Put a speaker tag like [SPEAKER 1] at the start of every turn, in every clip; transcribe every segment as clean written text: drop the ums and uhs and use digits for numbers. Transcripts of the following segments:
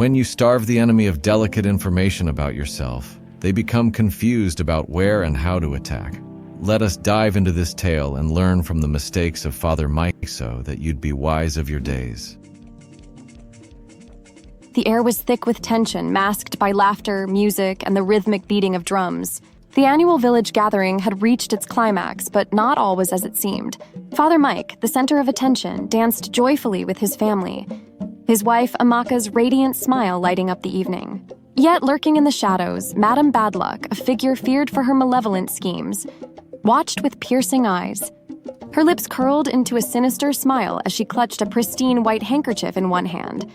[SPEAKER 1] When you starve the enemy of delicate information about yourself, they become confused about where and how to attack. Let us dive into this tale and learn from the mistakes of Father Mike so that you'd be wise of your days.
[SPEAKER 2] The air was thick with tension, masked by laughter, music, and the rhythmic beating of drums. The annual village gathering had reached its climax, but not all was as it seemed. Father Mike, the center of attention, danced joyfully with his family, his wife Amaka's radiant smile lighting up the evening. Yet lurking in the shadows, Madame Badluck, a figure feared for her malevolent schemes, watched with piercing eyes. Her lips curled into a sinister smile as she clutched a pristine white handkerchief in one hand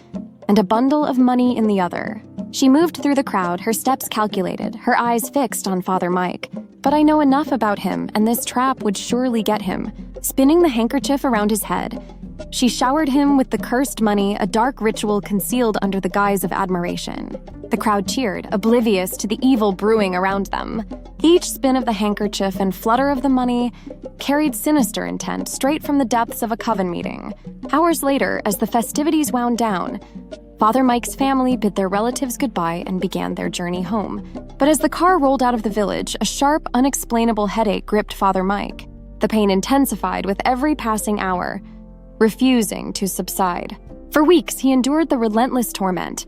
[SPEAKER 2] and a bundle of money in the other. She moved through the crowd, her steps calculated, her eyes fixed on Father Mike. But I know enough about him, and this trap would surely get him. Spinning the handkerchief around his head, she showered him with the cursed money, a dark ritual concealed under the guise of admiration. The crowd cheered, oblivious to the evil brewing around them. Each spin of the handkerchief and flutter of the money carried sinister intent straight from the depths of a coven meeting. Hours later, as the festivities wound down, Father Mike's family bid their relatives goodbye and began their journey home. But as the car rolled out of the village, a sharp, unexplainable headache gripped Father Mike. The pain intensified with every passing hour, refusing to subside. For weeks, he endured the relentless torment,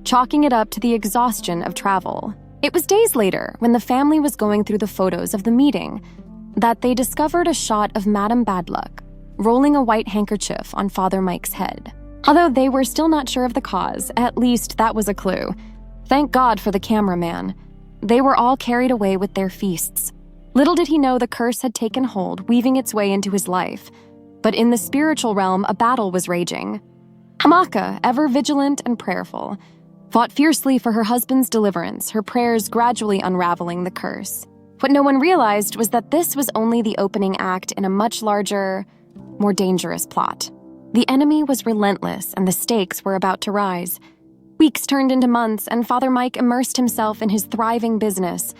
[SPEAKER 2] chalking it up to the exhaustion of travel. It was days later, when the family was going through the photos of the meeting, that they discovered a shot of Madame Badluck rolling a white handkerchief on Father Mike's head. Although they were still not sure of the cause, at least that was a clue. Thank God for the cameraman. They were all carried away with their feasts. Little did he know the curse had taken hold, weaving its way into his life. But in the spiritual realm, a battle was raging. Amaka, ever vigilant and prayerful, fought fiercely for her husband's deliverance, her prayers gradually unraveling the curse. What no one realized was that this was only the opening act in a much larger, more dangerous plot. The enemy was relentless, and the stakes were about to rise. Weeks turned into months, and Father Mike immersed himself in his thriving business,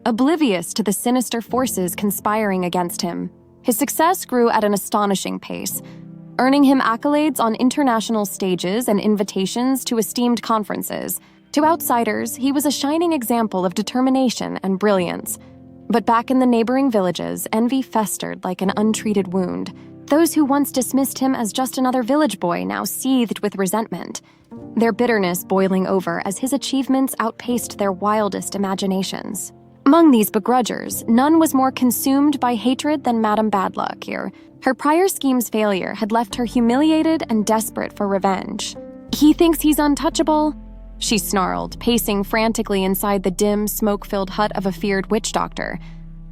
[SPEAKER 2] oblivious to the sinister forces conspiring against him. His success grew at an astonishing pace, earning him accolades on international stages and invitations to esteemed conferences. To outsiders, he was a shining example of determination and brilliance. But back in the neighboring villages, envy festered like an untreated wound. Those who once dismissed him as just another village boy now seethed with resentment, their bitterness boiling over as his achievements outpaced their wildest imaginations. Among these begrudgers, none was more consumed by hatred than Madame Badluck here. Her prior scheme's failure had left her humiliated and desperate for revenge. "He thinks he's untouchable," she snarled, pacing frantically inside the dim, smoke-filled hut of a feared witch doctor.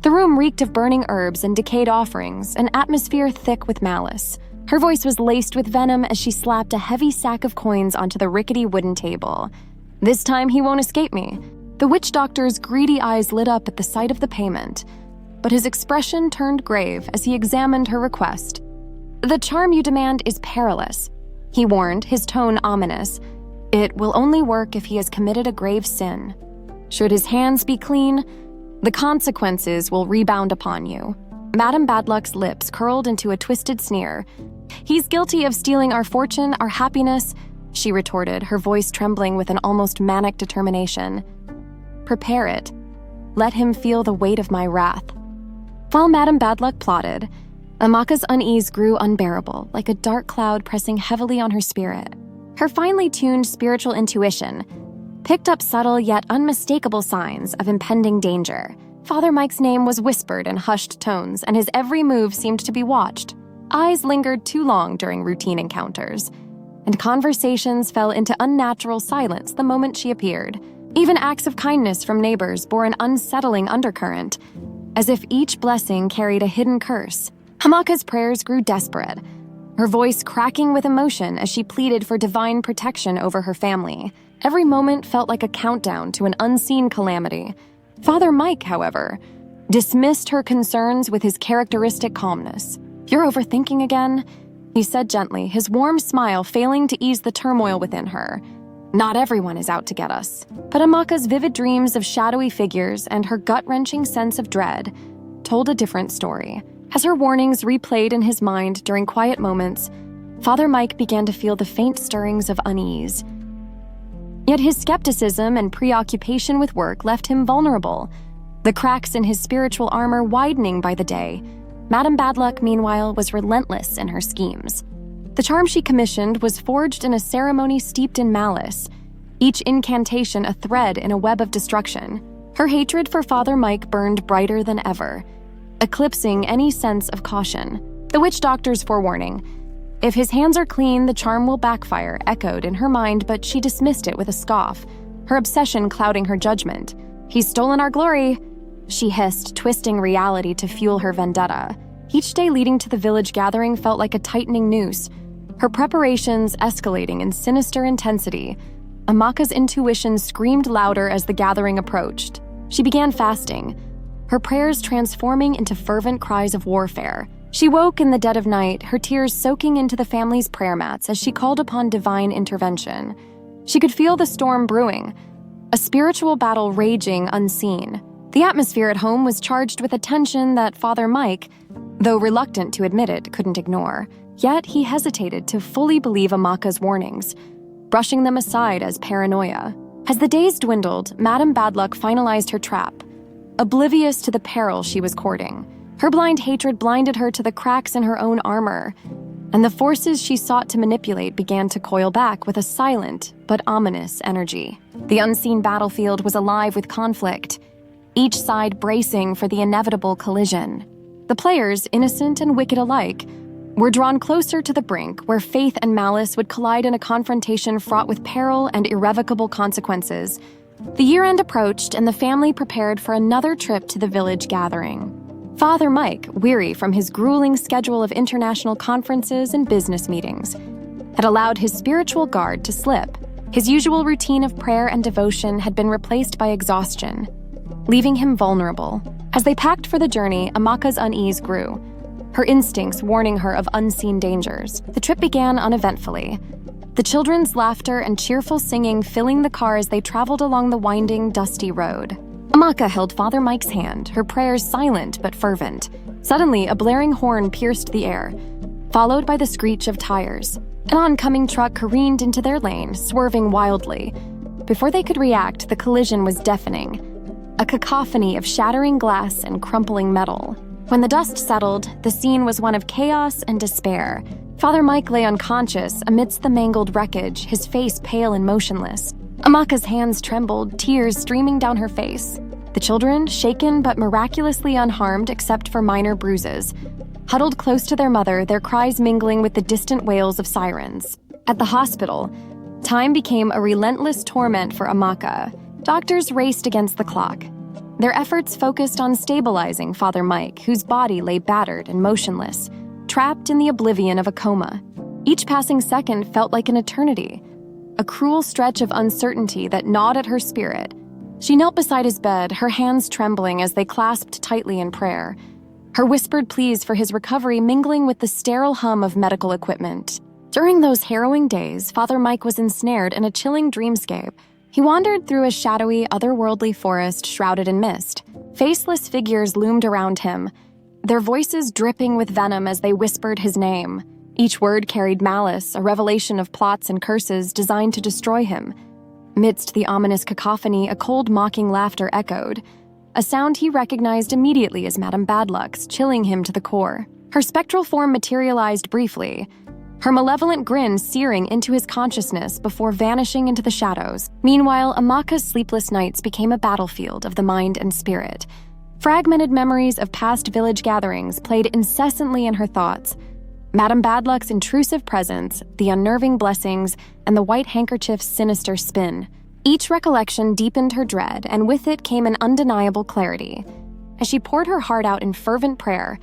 [SPEAKER 2] The room reeked of burning herbs and decayed offerings, an atmosphere thick with malice. Her voice was laced with venom as she slapped a heavy sack of coins onto the rickety wooden table. "This time he won't escape me." The witch doctor's greedy eyes lit up at the sight of the payment, but his expression turned grave as he examined her request. "The charm you demand is perilous," he warned, his tone ominous. "It will only work if he has committed a grave sin. Should his hands be clean, the consequences will rebound upon you." Madame Badluck's lips curled into a twisted sneer. "He's guilty of stealing our fortune, our happiness," she retorted, her voice trembling with an almost manic determination. "Prepare it. Let him feel the weight of my wrath." While Madame Badluck plotted, Amaka's unease grew unbearable, like a dark cloud pressing heavily on her spirit. Her finely tuned spiritual intuition picked up subtle yet unmistakable signs of impending danger. Father Mike's name was whispered in hushed tones, and his every move seemed to be watched. Eyes lingered too long during routine encounters, and conversations fell into unnatural silence the moment she appeared. Even acts of kindness from neighbors bore an unsettling undercurrent, as if each blessing carried a hidden curse. Hamaka's prayers grew desperate, her voice cracking with emotion as she pleaded for divine protection over her family. Every moment felt like a countdown to an unseen calamity. Father Mike, however, dismissed her concerns with his characteristic calmness. "You're overthinking again," he said gently, his warm smile failing to ease the turmoil within her. "Not everyone is out to get us." But Amaka's vivid dreams of shadowy figures and her gut-wrenching sense of dread told a different story. As her warnings replayed in his mind during quiet moments, Father Mike began to feel the faint stirrings of unease. Yet his skepticism and preoccupation with work left him vulnerable, the cracks in his spiritual armor widening by the day. Madame Badluck, meanwhile, was relentless in her schemes. The charm she commissioned was forged in a ceremony steeped in malice, each incantation a thread in a web of destruction. Her hatred for Father Mike burned brighter than ever, eclipsing any sense of caution. The witch doctor's forewarning, "If his hands are clean, the charm will backfire," echoed in her mind, but she dismissed it with a scoff, her obsession clouding her judgment. "He's stolen our glory," she hissed, twisting reality to fuel her vendetta. Each day leading to the village gathering felt like a tightening noose, her preparations escalating in sinister intensity. Amaka's intuition screamed louder as the gathering approached. She began fasting, her prayers transforming into fervent cries of warfare. She woke in the dead of night, her tears soaking into the family's prayer mats as she called upon divine intervention. She could feel the storm brewing, a spiritual battle raging unseen. The atmosphere at home was charged with a tension that Father Mike, though reluctant to admit it, couldn't ignore. Yet he hesitated to fully believe Amaka's warnings, brushing them aside as paranoia. As the days dwindled, Madame Badluck finalized her trap, oblivious to the peril she was courting. Her blind hatred blinded her to the cracks in her own armor, and the forces she sought to manipulate began to coil back with a silent but ominous energy. The unseen battlefield was alive with conflict, each side bracing for the inevitable collision. The players, innocent and wicked alike, were drawn closer to the brink where faith and malice would collide in a confrontation fraught with peril and irrevocable consequences. The year-end approached, and the family prepared for another trip to the village gathering. Father Mike, weary from his grueling schedule of international conferences and business meetings, had allowed his spiritual guard to slip. His usual routine of prayer and devotion had been replaced by exhaustion, leaving him vulnerable. As they packed for the journey, Amaka's unease grew, her instincts warning her of unseen dangers. The trip began uneventfully, the children's laughter and cheerful singing filling the car as they traveled along the winding, dusty road. Amaka held Father Mike's hand, her prayers silent but fervent. Suddenly, a blaring horn pierced the air, followed by the screech of tires. An oncoming truck careened into their lane, swerving wildly. Before they could react, the collision was deafening, a cacophony of shattering glass and crumpling metal. When the dust settled, the scene was one of chaos and despair. Father Mike lay unconscious amidst the mangled wreckage, his face pale and motionless. Amaka's hands trembled, tears streaming down her face. The children, shaken but miraculously unharmed except for minor bruises, huddled close to their mother, their cries mingling with the distant wails of sirens. At the hospital, time became a relentless torment for Amaka. Doctors raced against the clock, their efforts focused on stabilizing Father Mike, whose body lay battered and motionless, trapped in the oblivion of a coma. Each passing second felt like an eternity, a cruel stretch of uncertainty that gnawed at her spirit. She knelt beside his bed, her hands trembling as they clasped tightly in prayer, her whispered pleas for his recovery mingling with the sterile hum of medical equipment. During those harrowing days, Father Mike was ensnared in a chilling dreamscape. He wandered through a shadowy, otherworldly forest shrouded in mist. Faceless figures loomed around him, their voices dripping with venom as they whispered his name. Each word carried malice, a revelation of plots and curses designed to destroy him. Midst the ominous cacophony, a cold, mocking laughter echoed, a sound he recognized immediately as Madame Badluck's, chilling him to the core. Her spectral form materialized briefly, her malevolent grin searing into his consciousness before vanishing into the shadows. Meanwhile, Amaka's sleepless nights became a battlefield of the mind and spirit. Fragmented memories of past village gatherings played incessantly in her thoughts. Madame Badluck's intrusive presence, the unnerving blessings, and the white handkerchief's sinister spin. Each recollection deepened her dread, and with it came an undeniable clarity. As she poured her heart out in fervent prayer,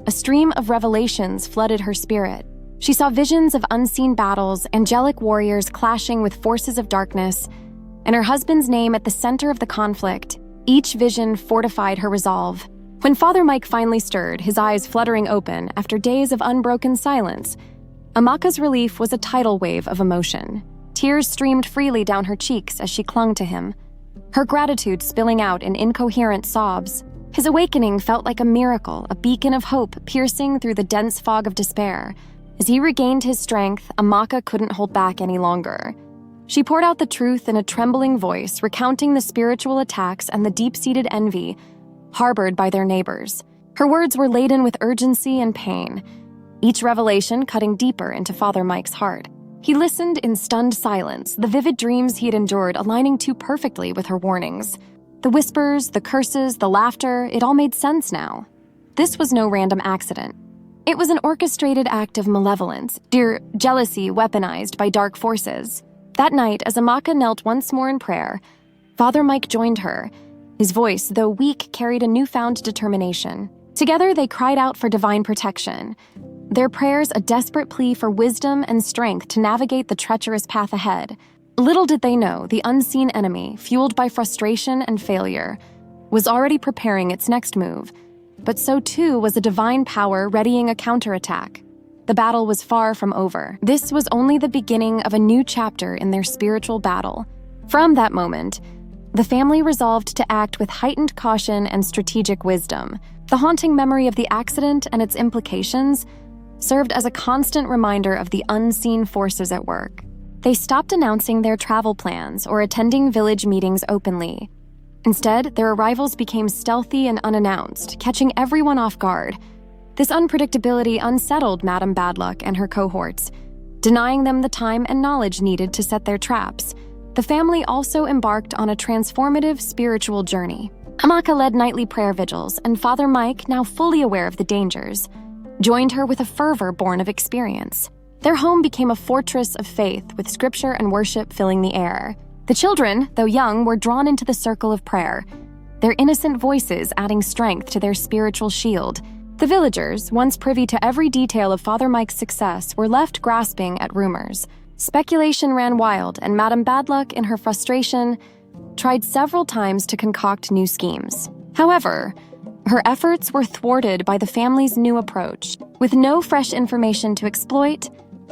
[SPEAKER 2] a stream of revelations flooded her spirit. She saw visions of unseen battles, angelic warriors clashing with forces of darkness, and her husband's name at the center of the conflict. Each vision fortified her resolve. When Father Mike finally stirred, his eyes fluttering open after days of unbroken silence, Amaka's relief was a tidal wave of emotion. Tears streamed freely down her cheeks as she clung to him, her gratitude spilling out in incoherent sobs. His awakening felt like a miracle, a beacon of hope piercing through the dense fog of despair. As he regained his strength, Amaka couldn't hold back any longer. She poured out the truth in a trembling voice, recounting the spiritual attacks and the deep-seated envy harbored by their neighbors. Her words were laden with urgency and pain, each revelation cutting deeper into Father Mike's heart. He listened in stunned silence, the vivid dreams he had endured aligning too perfectly with her warnings. The whispers, the curses, the laughter, it all made sense now. This was no random accident. It was an orchestrated act of malevolence, jealousy weaponized by dark forces. That night, as Amaka knelt once more in prayer, Father Mike joined her. His voice, though weak, carried a newfound determination. Together, they cried out for divine protection, their prayers a desperate plea for wisdom and strength to navigate the treacherous path ahead. Little did they know, the unseen enemy, fueled by frustration and failure, was already preparing its next move. But so too was a divine power readying a counterattack. The battle was far from over. This was only the beginning of a new chapter in their spiritual battle. From that moment, the family resolved to act with heightened caution and strategic wisdom. The haunting memory of the accident and its implications served as a constant reminder of the unseen forces at work. They stopped announcing their travel plans or attending village meetings openly. Instead, their arrivals became stealthy and unannounced, catching everyone off guard. This unpredictability unsettled Madame Badluck and her cohorts, denying them the time and knowledge needed to set their traps. The family also embarked on a transformative spiritual journey. Amaka led nightly prayer vigils, and Father Mike, now fully aware of the dangers, joined her with a fervor born of experience. Their home became a fortress of faith, with scripture and worship filling the air. The children, though young, were drawn into the circle of prayer, their innocent voices adding strength to their spiritual shield. The villagers, once privy to every detail of Father Mike's success, were left grasping at rumors. Speculation ran wild, and Madame Badluck, in her frustration, tried several times to concoct new schemes. However, her efforts were thwarted by the family's new approach. With no fresh information to exploit,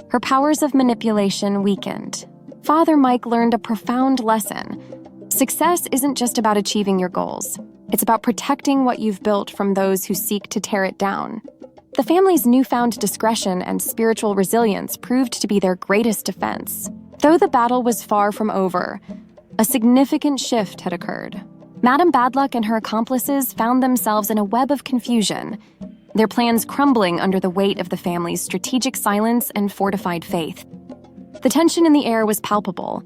[SPEAKER 2] her powers of manipulation weakened. Father Mike learned a profound lesson. Success isn't just about achieving your goals. It's about protecting what you've built from those who seek to tear it down. The family's newfound discretion and spiritual resilience proved to be their greatest defense. Though the battle was far from over, a significant shift had occurred. Madame Badluck and her accomplices found themselves in a web of confusion, their plans crumbling under the weight of the family's strategic silence and fortified faith. The tension in the air was palpable,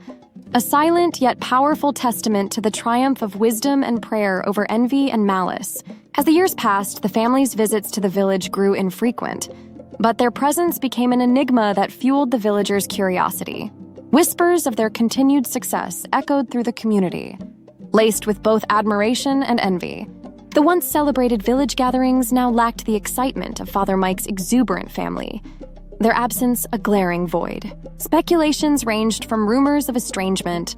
[SPEAKER 2] a silent yet powerful testament to the triumph of wisdom and prayer over envy and malice. As the years passed, the family's visits to the village grew infrequent, but their presence became an enigma that fueled the villagers' curiosity. Whispers of their continued success echoed through the community, laced with both admiration and envy. The once celebrated village gatherings now lacked the excitement of Father Mike's exuberant family, their absence a glaring void. Speculations ranged from rumors of estrangement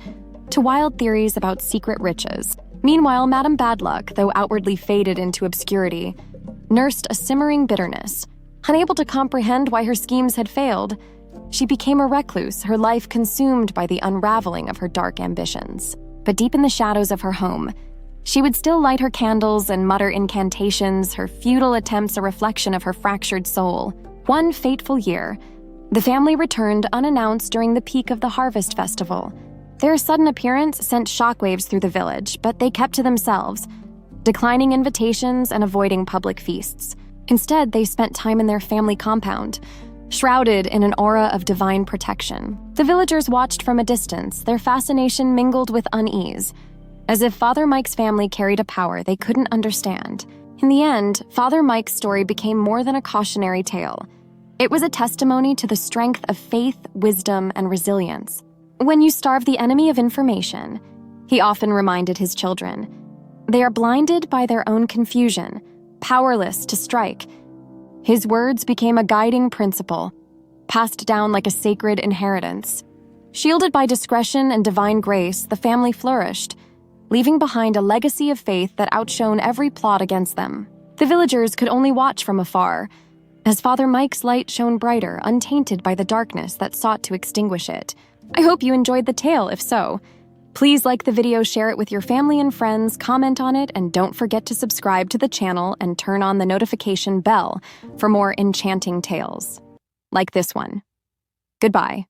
[SPEAKER 2] to wild theories about secret riches. Meanwhile, Madame Badluck, though outwardly faded into obscurity, nursed a simmering bitterness. Unable to comprehend why her schemes had failed, she became a recluse, her life consumed by the unraveling of her dark ambitions. But deep in the shadows of her home, she would still light her candles and mutter incantations, her futile attempts a reflection of her fractured soul. One fateful year, the family returned unannounced during the peak of the Harvest Festival. Their sudden appearance sent shockwaves through the village, but they kept to themselves, declining invitations and avoiding public feasts. Instead, they spent time in their family compound, shrouded in an aura of divine protection. The villagers watched from a distance, their fascination mingled with unease, as if Father Mike's family carried a power they couldn't understand. In the end, Father Mike's story became more than a cautionary tale. It was a testimony to the strength of faith, wisdom, and resilience. When you starve the enemy of information, he often reminded his children, they are blinded by their own confusion, powerless to strike. His words became a guiding principle, passed down like a sacred inheritance. Shielded by discretion and divine grace, the family flourished, leaving behind a legacy of faith that outshone every plot against them. The villagers could only watch from afar, as Father Mike's light shone brighter, untainted by the darkness that sought to extinguish it. I hope you enjoyed the tale. If so, please like the video, share it with your family and friends, comment on it, and don't forget to subscribe to the channel and turn on the notification bell for more enchanting tales like this one. Goodbye.